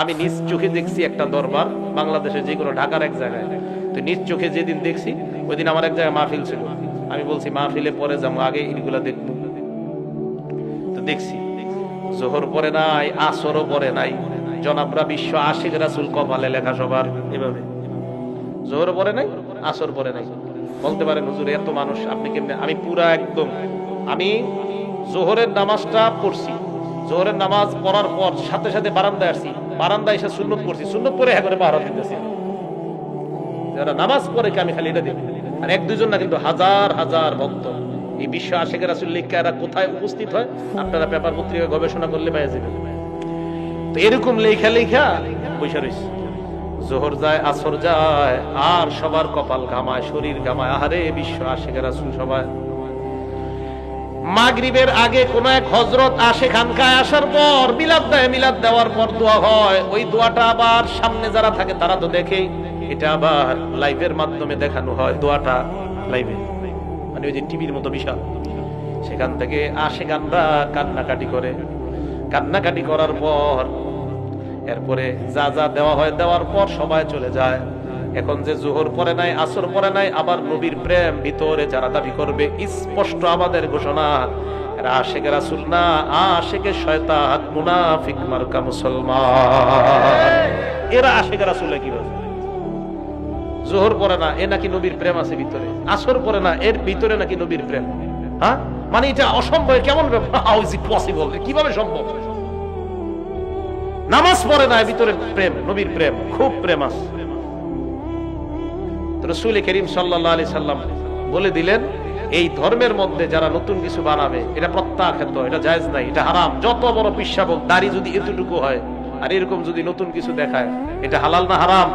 আমি নিজ চোখে দেখছি একটা দরবার বাংলাদেশে, যে কোনো ঢাকার এক জায়গায়। তো নিজ চোখে যেদিন দেখছি ওই দিন আমার এক জায়গায় মাহফিল ছিল। আমি বলছি মাহফিলে পরে যাবো, আগে এগুলা দেখবো। তো দেখছি জোহর পরে নাই, আসরও পরে নাই। জনাবরা বিশ্ব আশিক রাসূল কপালে লেখা সবার এভাবে। জোহর পরে নাই, আসর পরে নাই। বলতে পারেন হুজুর এত মানুষ আপনি কেমনে? আমি পুরা একদম, আমি জোহরের নামাজটা পড়ছি, জোহরের নামাজ পড়ার পর সাথে সাথে বারান্দায় আসছি, বারান্দায় এসে সুন্নত পড়ছি, সুন্নত পড়ে হ্যাঁ করে পাহারা দিতেছি। যারা নামাজ পড়ে আমি খালি এটা দেখি। আর এক দুজন না, কিন্তু হাজার হাজার ভক্ত এই বিশ্ব আশিক রাসূল লিখে এরা কোথায় উপস্থিত হয় আপনারা পেপার পত্রিকা গবেষণা করলে পাওয়া যাবে। তো এরকম লেখা লেখা বসে রয়েছে। জোহর যায়, আসর যায়, আর সবার কপাল ঘামায়, শরীর ঘামায়। আহারে বিশ্ব আশিক রাসূল সবাই। মাগরিবের আগে কোন এক হযরত আসে খানকায়, আসার পর মিলাদ দেয়, মিলাদ দেওয়ার পর দোয়া হয়। ওই দোয়াটা আবার সামনে যারা থাকে তারা তো দেখে, এটা আবার লাইভের মাধ্যমে দেখানো হয়। দোয়াটা লাইভে, মানে ওই যে টিভির মতো বিশাল। সেখান থেকে আসে গানরা কান্নাকাটি করে, কান্নাকাটি করার পর এরপরে যা যা দেওয়া হয়, দেওয়ার পর সবাই চলে যায়। এখন যে জোহর পরে নাই, আসর পরে নাই, আবার নবীর প্রেম ভিতরে যারা দাবি করবে, স্পষ্ট আমাদের ঘোষণা, এরা আশিক রাসূল না, আশিকে শয়তান, মুনাফিক মার্কা মুসলমান। এরা আশিক রাসূল কি বলে? জোহর পরে না, এ নাকি নবীর প্রেম আছে ভিতরে। আসর পরে না, এর ভিতরে নাকি নবীর প্রেম। হ্যাঁ, মানে এটা অসম্ভব। কেমন ব্যাপার? How is it possible? কিভাবে সম্ভব? নামাজ পড়ে না, ভিতরে প্রেম, নবীর প্রেম, খুব প্রেম আছে। রাসূল করিম সাল্লাল্লাহু আলাইহি সাল্লাম বলে দিলেন, এই ধর্মের মধ্যে যারা নতুন কিছু বানাবে এটা প্রত্যাখ্যাত, এটা জায়েজ নাই, এটা হারাম। যত বড় পিশাব, দাড়ি যদি এতটুকু হয় আর এরকম যদি নতুন কিছু দেখায়, এটা হালাল না হারাম?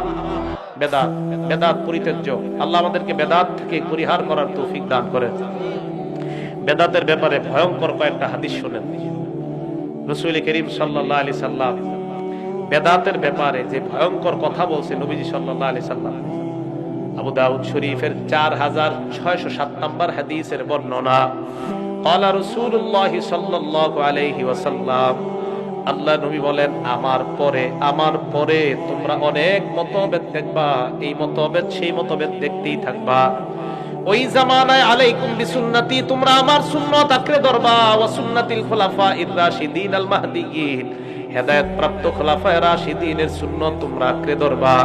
বেদাত, বেদাত পরিত্যাজ্য। আল্লাহ আমাদেরকে বেদাত থেকে পরিহার করার তৌফিক দান করেন। বেদাতের ব্যাপারে ভয়ঙ্কর কয়েকটা হাদিস শুনেন। রাসূল করিম সাল্লাল্লাহু আলাইহি সাল্লাম বেদাতের ব্যাপারে যে ভয়ঙ্কর কথা বলছে নবীজি সাল্লাল্লাহু আলাইহি সাল্লাম, আবু দাউদ শরীফের 4607 নম্বর হাদিসের বর্ণনা। ক্বালা রাসূলুল্লাহ সাল্লাল্লাহু আলাইহি ওয়াসাল্লাম, আল্লাহ নবী বলেন, আমার পরে তোমরা অনেক মতভেদ দেখবা, এই মতভেদ সেই মতভেদ দেখতেই থাকবা। ওই জামানায় আলাইকুম বিসুন্নতি, তোমরা আমার সুন্নাত আঁকড়ে ধরবা, ওয়া সুন্নাতিল খুলাফায়ে রাশিদিন আল মাহদিয়িন, হেদায়েত প্রাপ্ত খুলাফায়ে রাশিদিনের সুন্নাত তোমরা আঁকড়ে ধরবা।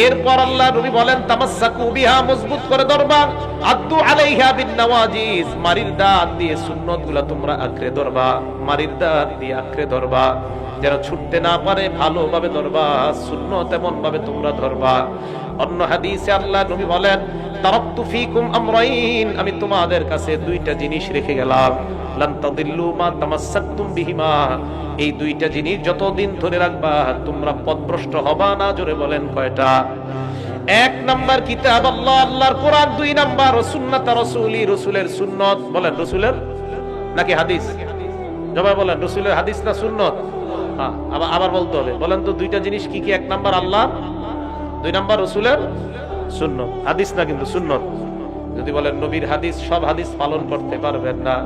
এরপর আল্লাহ নবী বলেন, তামাসসাকু বিহা, মজবুত করে ধরবা, আদ্দু আলাইহা বিন নওয়াজিজ, মারির দাঁত দিয়ে সুন্নাতগুলো তোমরা আঁকড়ে ধরবা, মারির দাঁত দিয়ে আঁকড়ে ধরবা, যেন ছুটতে না পারে, ভালোভাবে ধরবা, সুন্নাত এমন ভাবে তোমরা ধরবা। অন্য হাদিসে আল্লাহ নবী বলেন, তারাকতু ফীকুম আমরাইন, আমি তোমাদের কাছে দুইটা জিনিস রেখে গেলাম, লান তাদিল্লু মা তামাসসাকতুম বিহিমা, এই দুইটা জিনিস যতদিন ধরে রাখবা তোমরা পথভ্রষ্ট হবা না। জোরে বলেন কয়টা? এক নাম্বার কিতাব আল্লাহ, আল্লাহর কোরআন। দুই নাম্বার সুন্নাত রাসূলি, রাসূলের সুন্নাত। বলেন রাসূলের নাকি হাদিস? জবাব বলেন, রাসূলের হাদিস না সুন্নাত? হ্যাঁ, আবার বলতে হবে। বলেন তো দুইটা জিনিস কি কি? এক নাম্বার আল্লাহ, দুই নাম্বার রাসূলের সুন্নাত। হাদিস না কিন্তু সুন্নাত। যদি বলেন নবীর হাদিস, সব হাদিস পালন করতে পারবেন না।